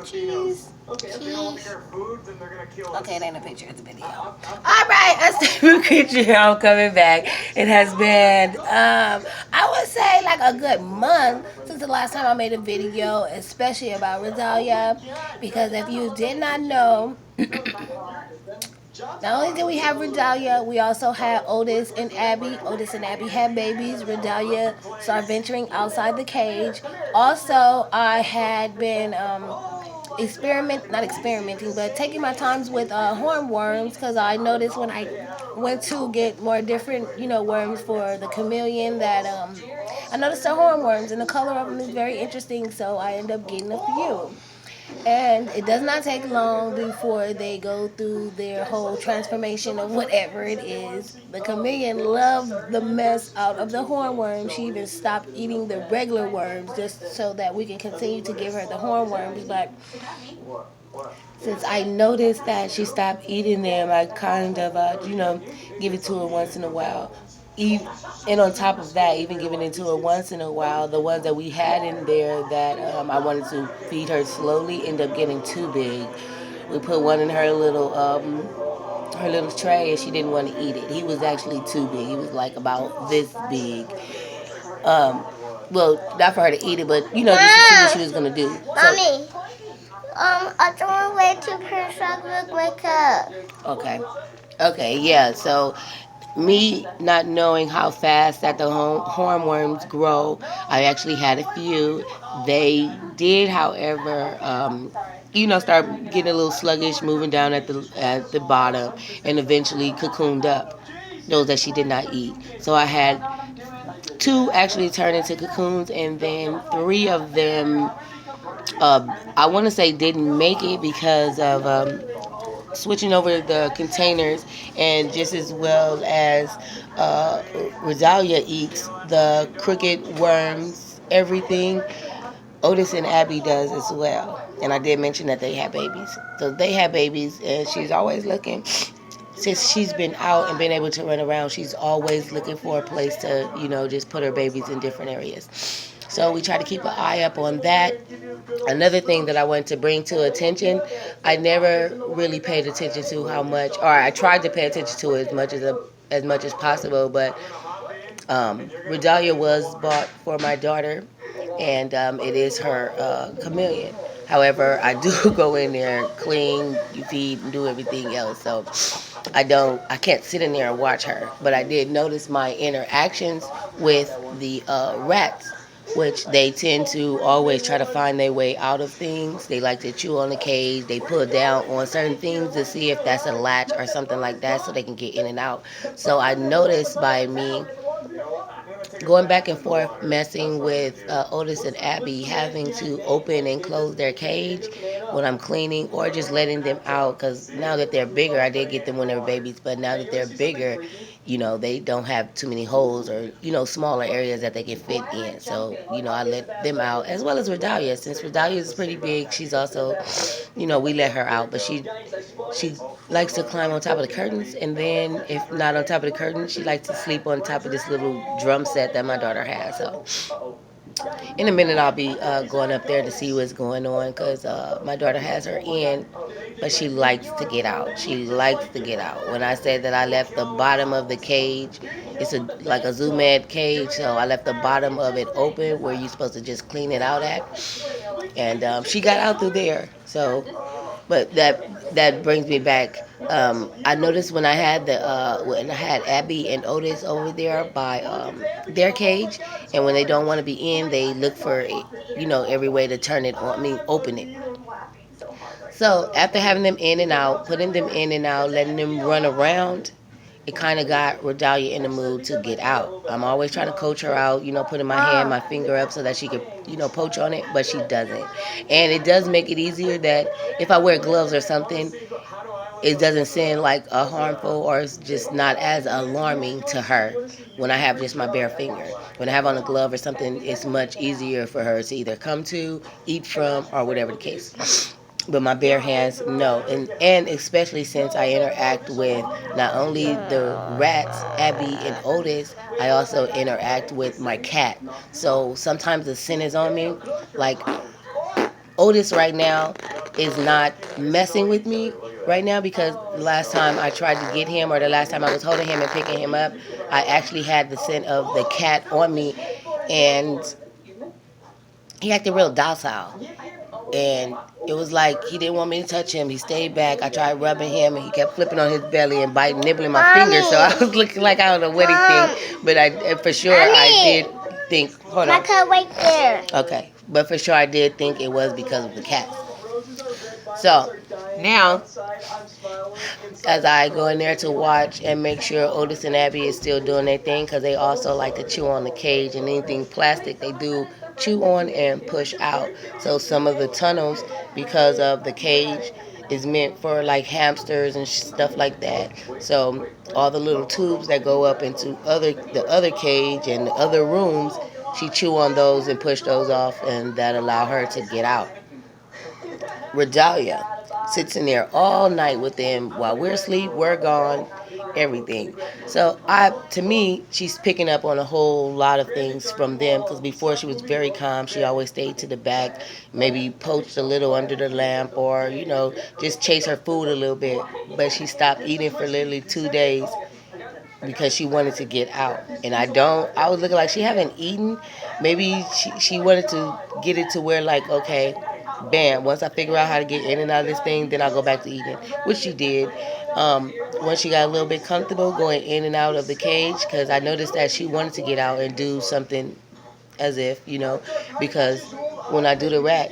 Cheese. Cheese. Okay, it ain't a picture, it's a video. Alright, a stable creature. I'm coming back. It has been I would say like a good month since the last time I made a video, especially about Rudania. Because if you did not know, not only did we have Rudania, we also had Otis and Abby. Otis and Abby had babies. Rudania started venturing outside the cage. Also, I had been not experimenting, but taking my times with hornworms because I noticed when I went to get more different, worms for the chameleon that I noticed the hornworms and the color of them is very interesting. So I ended up getting a few. And it does not take long before they go through their whole transformation of whatever it is. The chameleon loved the mess out of the hornworm. She even stopped eating the regular worms just so that we can continue to give her the hornworms. But since I noticed that she stopped eating them, I kind of, give it to her once in a while. And on top of that, even giving it to her once in a while, the ones that we had in there that I wanted to feed her slowly end up getting too big. We put one in her little tray, and she didn't want to eat it. He was actually too big. He was like about this big. Um, well, not for her to eat it, but just to see what she was gonna do. Mommy, I don't wait to put chocolate wake up. Okay. Okay, yeah. So me not knowing how fast that the hornworms grow, I actually had a few. They did, however, start getting a little sluggish, moving down at the bottom, and eventually cocooned up. Those that she did not eat. So I had two actually turn into cocoons, and then three of them, I want to say, didn't make it because of switching over the containers, and just as well as Rosalia eats the cricket worms, everything. Otis and Abby does as well. And I did mention that they have babies. So they have babies, and she's always looking. Since she's been out and been able to run around, she's always looking for a place to, just put her babies in different areas. So we try to keep an eye up on that. Another thing that I want to bring to attention, I never really paid attention to how much, or I tried to pay attention to it as much as possible, but Redalia was bought for my daughter, and it is her chameleon. However, I do go in there, clean, feed, and do everything else. So I can't sit in there and watch her. But I did notice my interactions with the rats, which they tend to always try to find their way out of things. They like to chew on the cage. They pull down on certain things to see if that's a latch or something like that so they can get in and out. So I noticed by me going back and forth messing with Otis and Abby, having to open and close their cage when I'm cleaning, or just letting them out, because now that they're bigger, I did get them when they were babies, but now that they're bigger, they don't have too many holes, or smaller areas that they can fit in. So I let them out, as well as Redalia. Since Redalia is pretty big, she's also, we let her out, but she likes to climb on top of the curtains, and then if not on top of the curtains, she likes to sleep on top of this little drum set that my daughter has. So in a minute, I'll be going up there to see what's going on, because my daughter has her in, but she likes to get out. She likes to get out. When I said that I left the bottom of the cage, it's like a Zoo Med cage, so I left the bottom of it open where you're supposed to just clean it out at, and she got out through there. So, but that brings me back. I noticed when I had Abby and Otis over there by their cage, and when they don't want to be in, they look for every way to turn it on. I mean, open it. So after having them in and out, putting them in and out, letting them run around, it kind of got Rodalia in the mood to get out. I'm always trying to coach her out, putting my finger up so that she could, poach on it, but she doesn't. And it does make it easier that if I wear gloves or something, it doesn't seem like a harmful, or it's just not as alarming to her when I have just my bare finger. When I have on a glove or something, it's much easier for her to either come to, eat from, or whatever the case. But my bare hands, no. And especially since I interact with not only the rats, Abby and Otis, I also interact with my cat. So sometimes the scent is on me. Like Otis right now is not messing with me right now because the last time I tried to get him or the last time I was holding him and picking him up, I actually had the scent of the cat on me, and he acted real docile. And it was like he didn't want me to touch him. He stayed back. I tried rubbing him, and he kept flipping on his belly and biting, nibbling my fingers. So I was looking like I don't know what he think, but I for sure I did think. Hold My on. cat right there. Okay, but for sure I did think it was because of the cat. So now, as I go in there to watch and make sure Otis and Abby is still doing their thing, because they also like to chew on the cage and anything plastic they do chew on and push out. So some of the tunnels, because of the cage, is meant for like hamsters and stuff like that. So all the little tubes that go up into the other cage and the other rooms, she chew on those and push those off, and that allow her to get out. Rudania sits in there all night with them while we're asleep, we're gone, everything. So to me, she's picking up on a whole lot of things from them because before she was very calm. She always stayed to the back, maybe poached a little under the lamp or, just chase her food a little bit. But she stopped eating for literally 2 days because she wanted to get out. And I was looking like she haven't eaten. Maybe she wanted to get it to where like, okay, bam, once I figure out how to get in and out of this thing, then I'll go back to eating, which she did. Once she got a little bit comfortable going in and out of the cage, because I noticed that she wanted to get out and do something as if, because when I do the rat,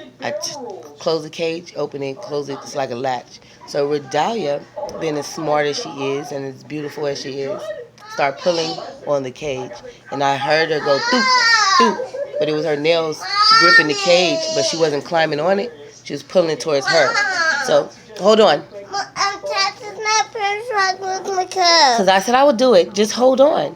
close the cage, open it, close it, it's like a latch. So Redalia, being as smart as she is and as beautiful as she is, start pulling on the cage. And I heard her go doop, doop, but it was her nails gripping the cage, but she wasn't climbing on it. She was pulling towards her. So, hold on. Because I said I would do it. Just hold on.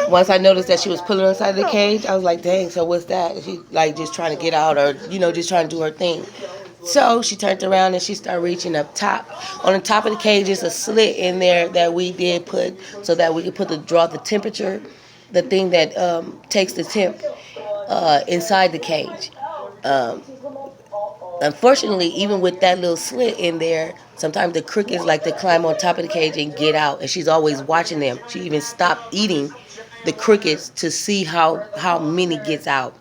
Once I noticed that she was pulling inside the cage, I was like, dang, so what's that? She like just trying to get out or, just trying to do her thing. So she turned around and she started reaching up top. On the top of the cage is a slit in there that we did put so that we could draw the temperature, the thing that takes the temp inside the cage. Um, Unfortunately, even with that little slit in there, sometimes the crickets like to climb on top of the cage and get out, and she's always watching them. She even stopped eating the crickets to see how many gets out.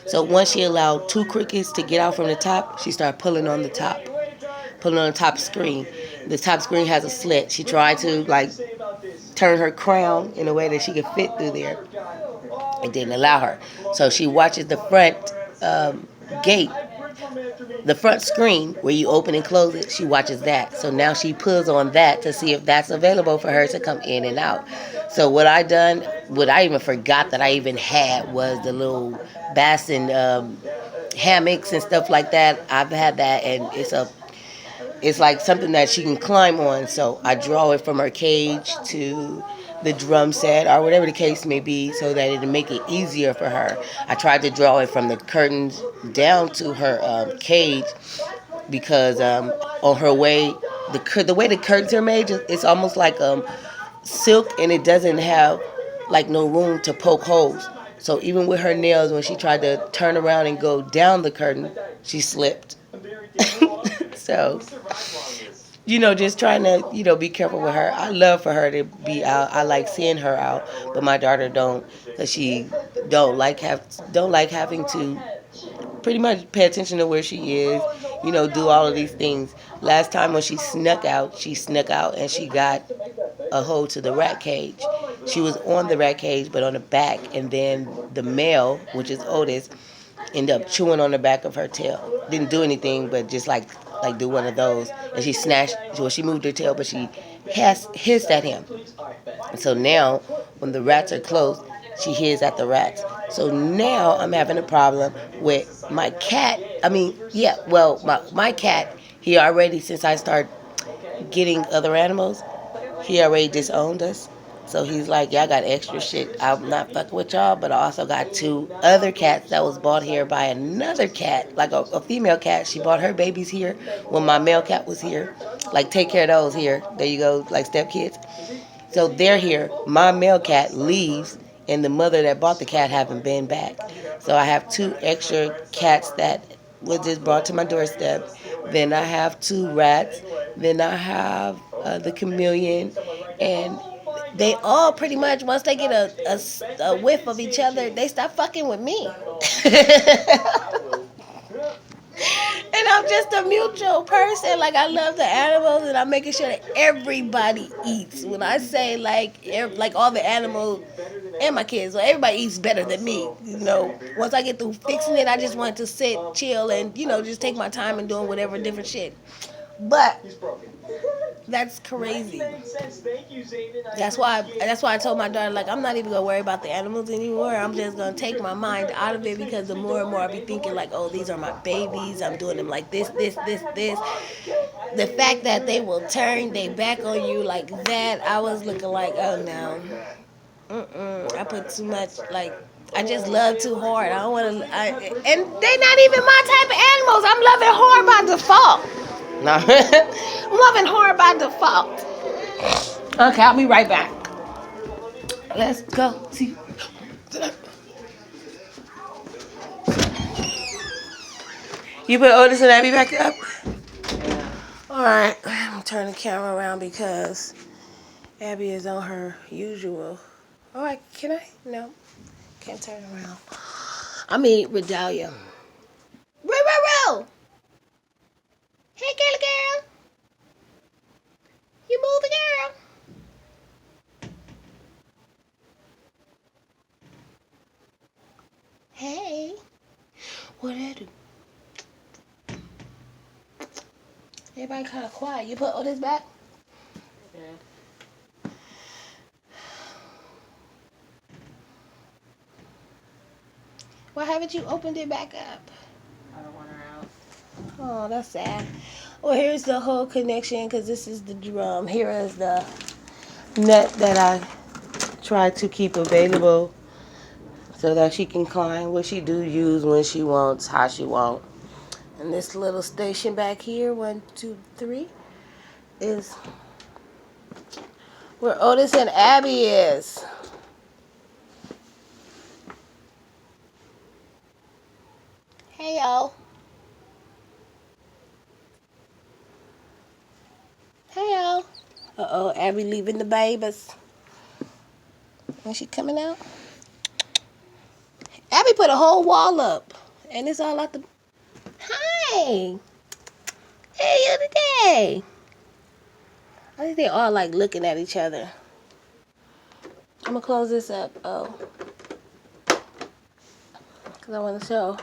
So once she allowed two crickets to get out from the top, she started pulling on the top screen. The top screen has a slit. She tried to like turn her crown in a way that she could fit through there. It didn't allow her. So she watches the front gate, the front screen where you open and close it. She watches that. So now she pulls on that to see if that's available for her to come in and out. So what I even forgot that I even had was the little bassin hammocks and stuff like that. I've had that, and it's like something that she can climb on. So I draw it from her cage to the drum set or whatever the case may be so that it'll make it easier for her. I tried to draw it from the curtains down to her cage because on her way, the way the curtains are made, it's almost like silk and it doesn't have like no room to poke holes. So even with her nails, when she tried to turn around and go down the curtain, she slipped. So just trying to, be careful with her. I love for her to be out. I like seeing her out, but my daughter don't, cause she don't like having to pretty much pay attention to where she is. Do all of these things. Last time when she snuck out and she got a hold to the rat cage. She was on the rat cage, but on the back, and then the male, which is Otis, ended up chewing on the back of her tail. Didn't do anything, but just like do one of those. And she snatched, well, she moved her tail, but she hissed at him. And so now, when the rats are close, she hissed at the rats. So now I'm having a problem with my cat. I mean, yeah, well, my cat, he already, since I started getting other animals, he already disowned us. So he's like, y'all got extra shit. I'm not fucking with y'all, but I also got two other cats that was bought here by another cat, like a female cat. She bought her babies here when my male cat was here. Like, take care of those here. There you go, like stepkids. So they're here. My male cat leaves, and the mother that bought the cat haven't been back. So I have two extra cats that was just brought to my doorstep. Then I have two rats. Then I have the chameleon, and they all pretty much once they get a whiff of each other, they stop fucking with me. And I'm just a mutual person. Like I love the animals, and I'm making sure that everybody eats. When I say like all the animals and my kids, so everybody eats better than me. You know, once I get through fixing it, I just want to sit, chill, and just take my time and doing whatever different shit. But that's crazy. That's why I told my daughter, like, I'm not even gonna worry about the animals anymore. I'm just gonna take my mind out of it, because the more and more I be thinking like, oh, these are my babies. I'm doing them like this. The fact that they will turn their back on you like that, I was looking like, oh no. I put too much, like, I just love too hard. I don't want to, and they not even my type of animals. I'm loving hard by default. No, I'm loving hard by default. Okay, I'll be right back. Let's go. See. You put Otis and Abby back up? All right, I'm gonna turn the camera around because Abby is on her usual. All right, can I? No, can't turn around. I mean, Rudania. Row. Hey, girl. You moving, girl? Hey. What I do? Everybody kind of quiet. You put Otis back? Yeah. Why haven't you opened it back up? I don't want her out. Oh, that's sad. Well, here's the whole connection, because this is the drum. Here is the net that I try to keep available so that she can climb, what she do use when she wants, how she wants. And this little station back here, 1, 2, 3, is where Otis and Abby is. Hey, y'all. Hey, y'all. Uh-oh, Abby leaving the babies. Is she coming out? Abby put a whole wall up. And it's all out the... Hi. Hey, you today. I think they all like looking at each other. I'm going to close this up. Oh. Because I want to show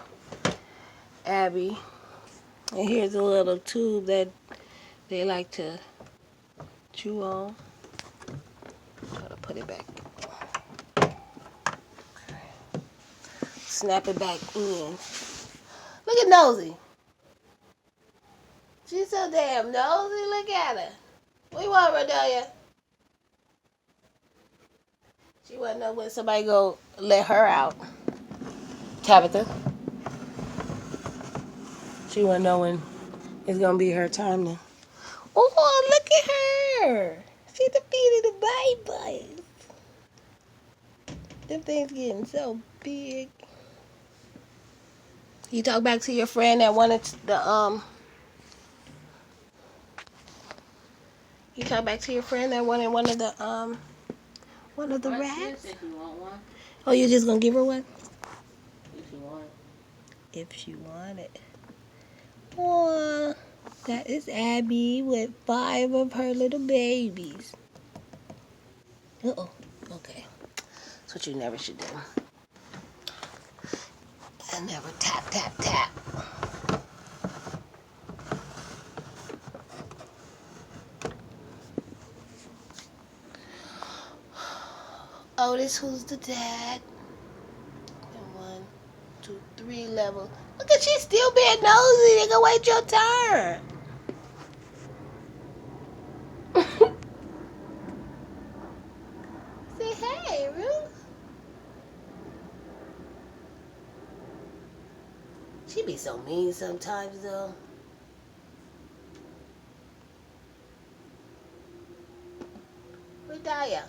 Abby. And here's a little tube that they like to chew on. Try to put it back. Snap it back in. Look at Nosy. She's so damn nosy. Look at her. What you want, Rudania? She wanna know when somebody go let her out. Tabitha. She wanna know when it's gonna be her time now. Oh, look at her. She defeated the babies. Them things getting so big. You talk back to your friend that wanted the You talk back to your friend that wanted one of the rats. If you want one. Oh, you're just gonna give her one? If you want it. If she want it. Oh, that is Abby with 5 of her little babies. Uh-oh. Okay. That's what you never should do. I never tap. Otis, who's the dad? And 1, 2, 3 levels. Look at you still being nosy. They gonna wait your turn. Say hey, Ruth. She be so mean sometimes, though. Rudania.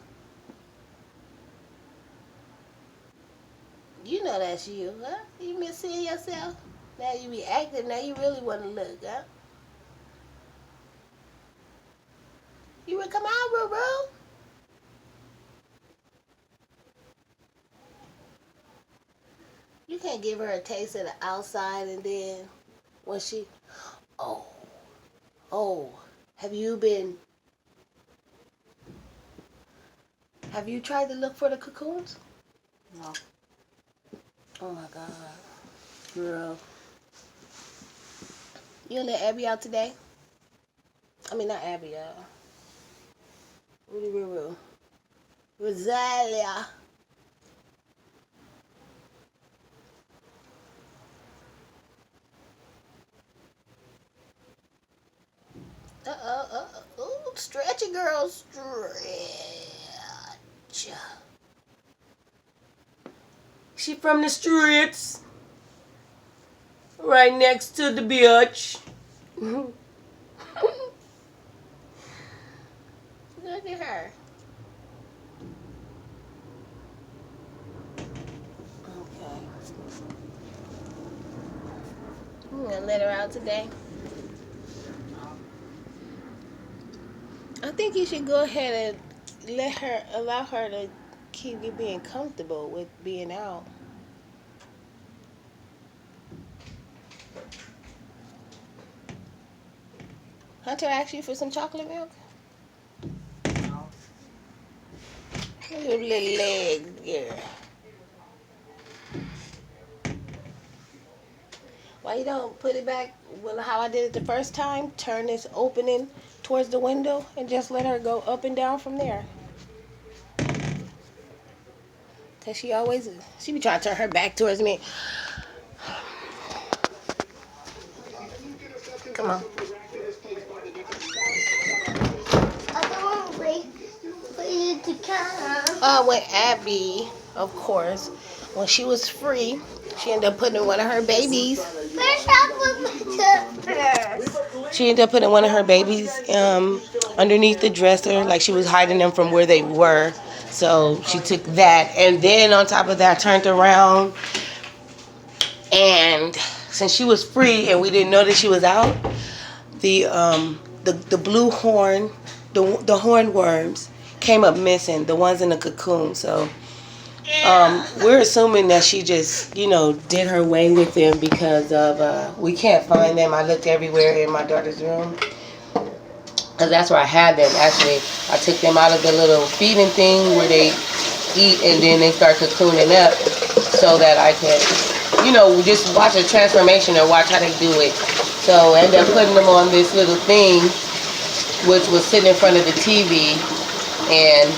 You know that's you, huh? You miss seeing yourself? Now you be active. Now you really want to look, huh? You would come out, bro, bro. You can't give her a taste of the outside and then when she, oh, oh, have you been, have you tried to look for the cocoons? No. Oh my God, girl. You let Abby out today? I mean, not Abby, Rudy Ruru. Rosalia. Ooh, stretch it, girl, stretch. She from the streets, right next to the beach. Look at her. Okay. You gonna let her out today? I think you should go ahead and allow her to keep you being comfortable with being out. Hunter asked you for some chocolate milk? Look at your little legs, girl. Why you don't put it back well, how I did it the first time? Turn this opening towards the window and just let her go up and down from there. Cause she be trying to turn her back towards me. Come on. I don't wait for you to come. When Abby, of course, when she was free, she ended up putting one of her babies. First, I put my first. She ended up putting one of her babies underneath the dresser, like she was hiding them from where they were. So she took that, and then on top of that, turned around, and since she was free and we didn't know that she was out, the blue horn, the hornworms came up missing, the ones in the cocoon. So we're assuming that she just, did her way with them because of we can't find them. I looked everywhere in my daughter's room because that's where I had them. Actually, I took them out of the little feeding thing where they eat and then they start cocooning up so that I could, just watch a transformation or watch how they do it. So I ended up putting them on this little thing, which was sitting in front of the TV. And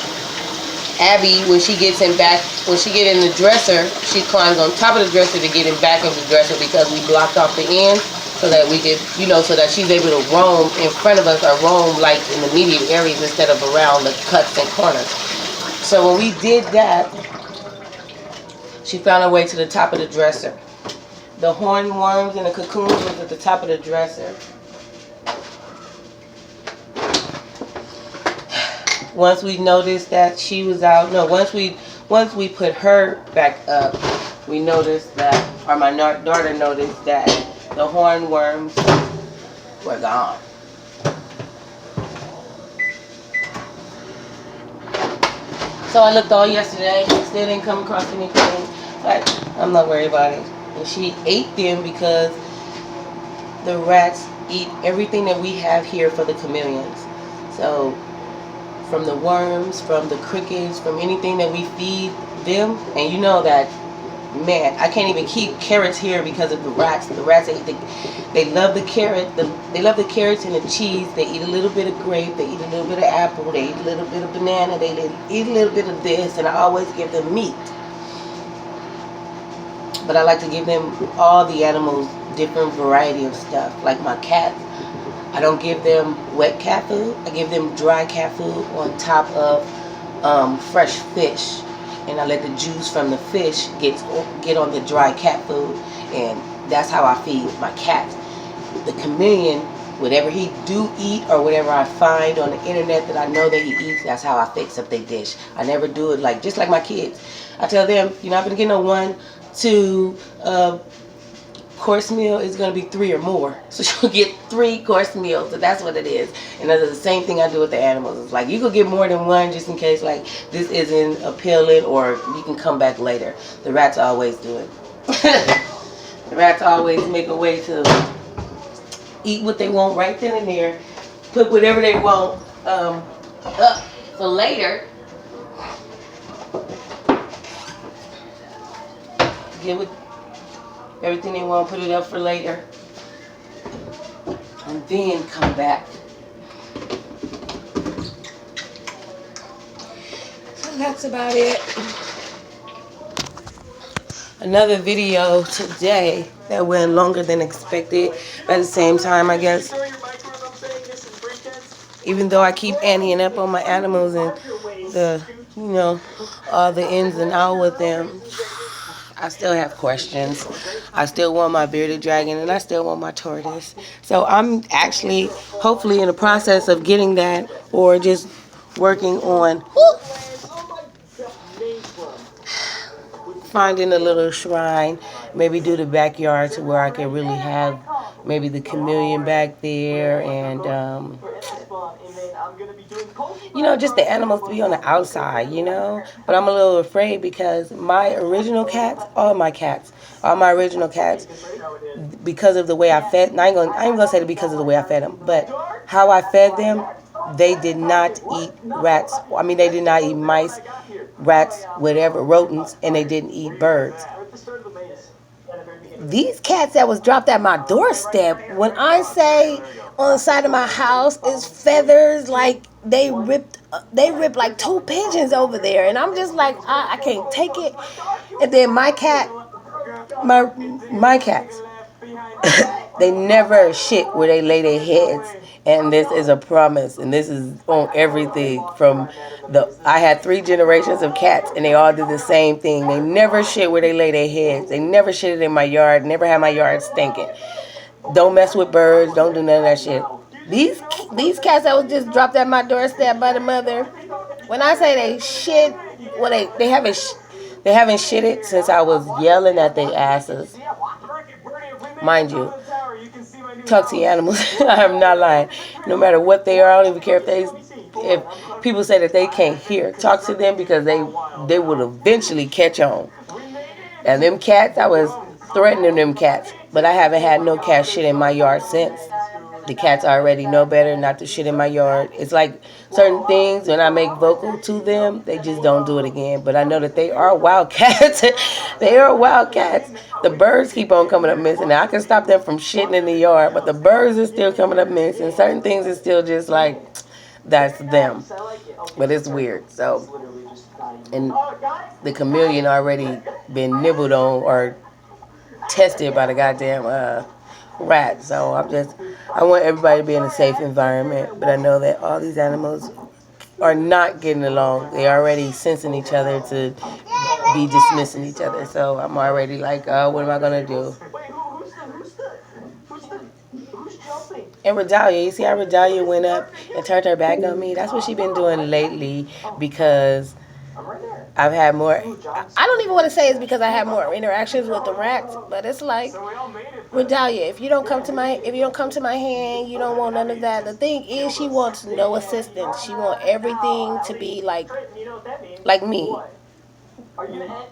Abby, when she get in the dresser, she climbs on top of the dresser to get in back of the dresser because we blocked off the end so that we could, so that she's able to roam in front of us or roam like in the immediate areas instead of around the cuts and corners. So when we did that, she found her way to the top of the dresser. The hornworms and the cocoons was at the top of the dresser. Once we noticed that she was out, once we put her back up, we noticed that, or my daughter noticed that the hornworms were gone. So I looked all yesterday, still didn't come across anything, but I'm not worried about it. And she ate them because the rats eat everything that we have here for the chameleons. So from the worms, from the crickets, from anything that we feed them, and you know that, man, I can't even keep carrots here because of the rats. The rats, they love the carrot. They love the carrots and the cheese. They eat a little bit of grape. They eat a little bit of apple. They eat a little bit of banana. They eat a little bit of this, and I always give them meat. But I like to give them all the animals different variety of stuff. Like my cats, I don't give them wet cat food. I give them dry cat food on top of fresh fish. And I let the juice from the fish get on the dry cat food. And that's how I feed my cats. The chameleon, whatever he do eat or whatever I find on the internet that I know that he eats, that's how I fix up their dish. I never do it just like my kids. I tell them, you're not going to get no 1, 2 course meal is going to be 3 or more. So she'll get 3 course meals. So that's what it is. And that's the same thing I do with the animals. It's like you could get more than one just in case like this isn't appealing or you can come back later. The rats always do it. The rats always make a way to eat what they want right then and there. Put whatever they want up for later. Get with everything they want, put it up for later. And then come back. So that's about it. Another video today that went longer than expected. At the same time, I guess, even though I keep anteing up on my animals and the, all the ins and outs with them, I still have questions. I still want my bearded dragon and I still want my tortoise. So I'm actually, hopefully, in the process of getting that or just working on finding a little shrine, maybe do the backyard to where I can really have maybe the chameleon back there and, just the animals to be on the outside, But I'm a little afraid because my original cats, all my original cats, because of the way I fed, and I ain't gonna say that because of the way I fed them, but how I fed them, they did not eat rats. I mean, they did not eat mice, rats, whatever, rodents, and they didn't eat birds. These cats that was dropped at my doorstep, when I say on the side of my house is feathers, like they ripped like 2 pigeons over there, and I'm just like, I can't take it. And then my cats, they never shit where they lay their heads. And this is a promise. And this is on everything from I had 3 generations of cats and they all did the same thing. They never shit where they lay their heads. They never shitted in my yard. Never had my yard stinking. Don't mess with birds. Don't do none of that shit. These cats that was just dropped at my doorstep by the mother. When I say they shit, well they haven't shitted since I was yelling at their asses. Mind you, talk to your animals. I'm not lying. No matter what they are, I don't even care if people say that they can't hear. Talk to them because they will eventually catch on. And them cats, I was threatening them cats, but I haven't had no cat shit in my yard since. The cats already know better not to shit in my yard. It's like certain things, when I make vocal to them, they just don't do it again. But I know that they are wild cats. They are wild cats. The birds keep on coming up missing. Now, I can stop them from shitting in the yard, but the birds are still coming up missing. Certain things are still just like, that's them. But it's weird. So, and the chameleon already been nibbled on or tested by the goddamn rat. So I want everybody to be in a safe environment. But I know that all these animals are not getting along. They already sensing each other to be dismissing each other. So I'm already like, what am I gonna do? And Rudania, you see how Rudania went up and turned her back on me? That's what she's been doing lately because I've had more. I don't even want to say it's because I have more interactions with the rats, but it's like, Rudania, if you don't come to my hand, you don't want none of that. The thing is, she wants no assistance. She wants everything to be like me.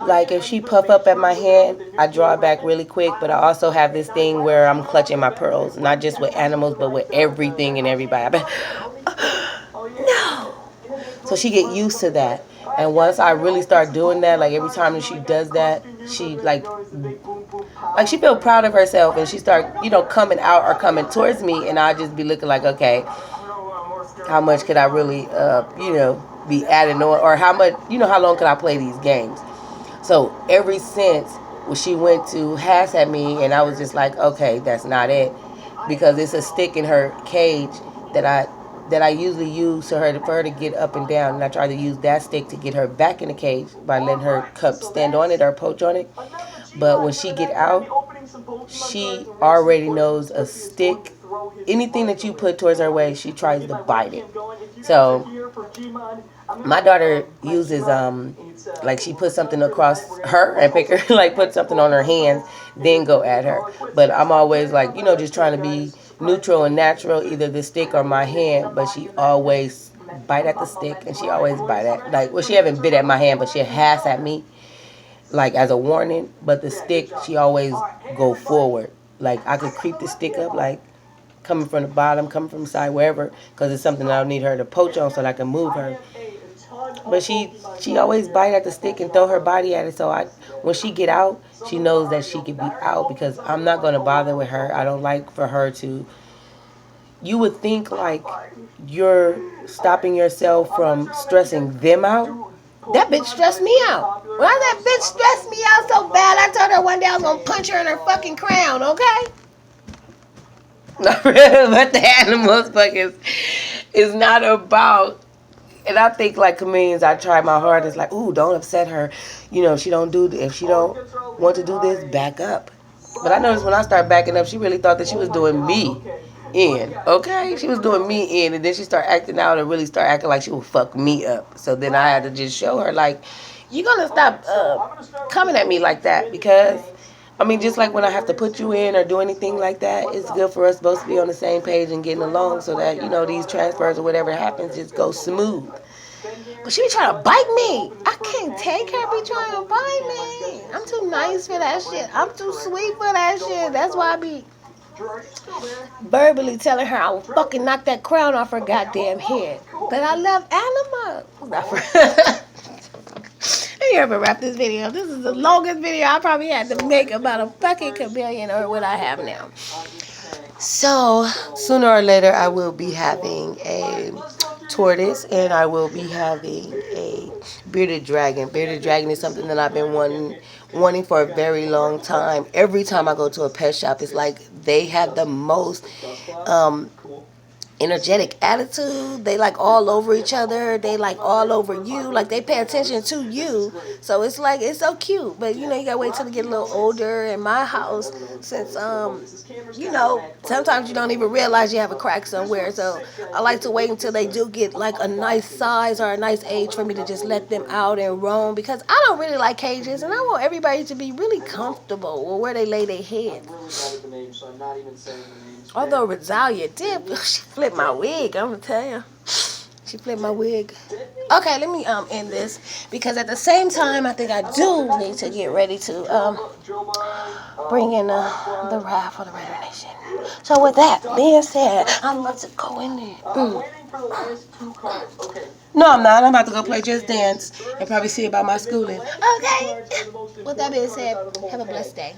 Like if she puff up at my hand, I draw it back really quick. But I also have this thing where I'm clutching my pearls, not just with animals, but with everything and everybody. No. So she get used to that. And once I really start doing that, like every time that she does that, she like she feel proud of herself and she start, coming out or coming towards me, and I just be looking like, okay, how much could I really, be adding on, or how much, how long could I play these games? So ever since when she went to hass at me, and I was just like, okay, that's not it, because it's a stick in her cage that I usually use for her to get up and down, and I try to use that stick to get her back in the cage by letting her cup stand on it or poach on it. But when she get out, she already knows a stick. Anything that you put towards her way, she tries to bite it. So My daughter uses like she puts something across her and pick her like put something on her hands, then go at her. But I'm always like, just trying to be neutral and natural, either the stick or my hand. But she always bite at the stick, and she always bite at, like, well, she haven't bit at my hand, but she has at me, like as a warning. But the stick, she always go forward. Like I could creep the stick up, like coming from the bottom, coming from the side, wherever, because it's something that I need her to poach on so that I can move her. But she always bite at the stick and throw her body at it. So when she get out, she knows that she could be out because I'm not gonna bother with her. I don't like for her to. You would think like you're stopping yourself from stressing them out. That bitch stressed me out. Well, that bitch stressed me out so bad. I told her one day I was gonna punch her in her fucking crown. Okay. But the animals fucking is not about. And I think like comedians, I try my hardest. Like, ooh, don't upset her. She don't do. If she don't want to do this, back up. But I noticed when I started backing up, she really thought that she was doing me in. Okay, she was doing me in, and then she started acting out and really start acting like she would fuck me up. So then I had to just show her like, you gonna stop coming at me like that because. I mean, just like when I have to put you in or do anything like that, it's good for us both to be on the same page and getting along so that, these transfers or whatever happens just go smooth. But she be trying to bite me. I can't take her be trying to bite me. I'm too nice for that shit. I'm too sweet for that shit. That's why I be verbally telling her I will fucking knock that crown off her goddamn head. But I love animals. Let me ever wrap this video. This is the longest video I probably had to make about a fucking chameleon or what I have now. So, sooner or later, I will be having a tortoise and I will be having a bearded dragon. Bearded dragon is something that I've been wanting for a very long time. Every time I go to a pet shop, it's like they have the most energetic attitude. They like all over each other. They like all over you. Like they pay attention to you. So it's like it's so cute. But you gotta wait till they get a little older. In my house, since sometimes you don't even realize you have a crack somewhere. So I like to wait until they do get like a nice size or a nice age for me to just let them out and roam because I don't really like cages and I want everybody to be really comfortable with where they lay their head. Although Rosalia did, she flipped my wig. I'm gonna tell you, she flipped my wig. Okay, let me end this because at the same time, I think I do need to get ready to bring in the rap for the Raider Nation. So with that being said, I'm about to go in there. No, I'm not. I'm about to go play Just Dance and probably see about my schooling. Okay. With that being said, have a blessed day.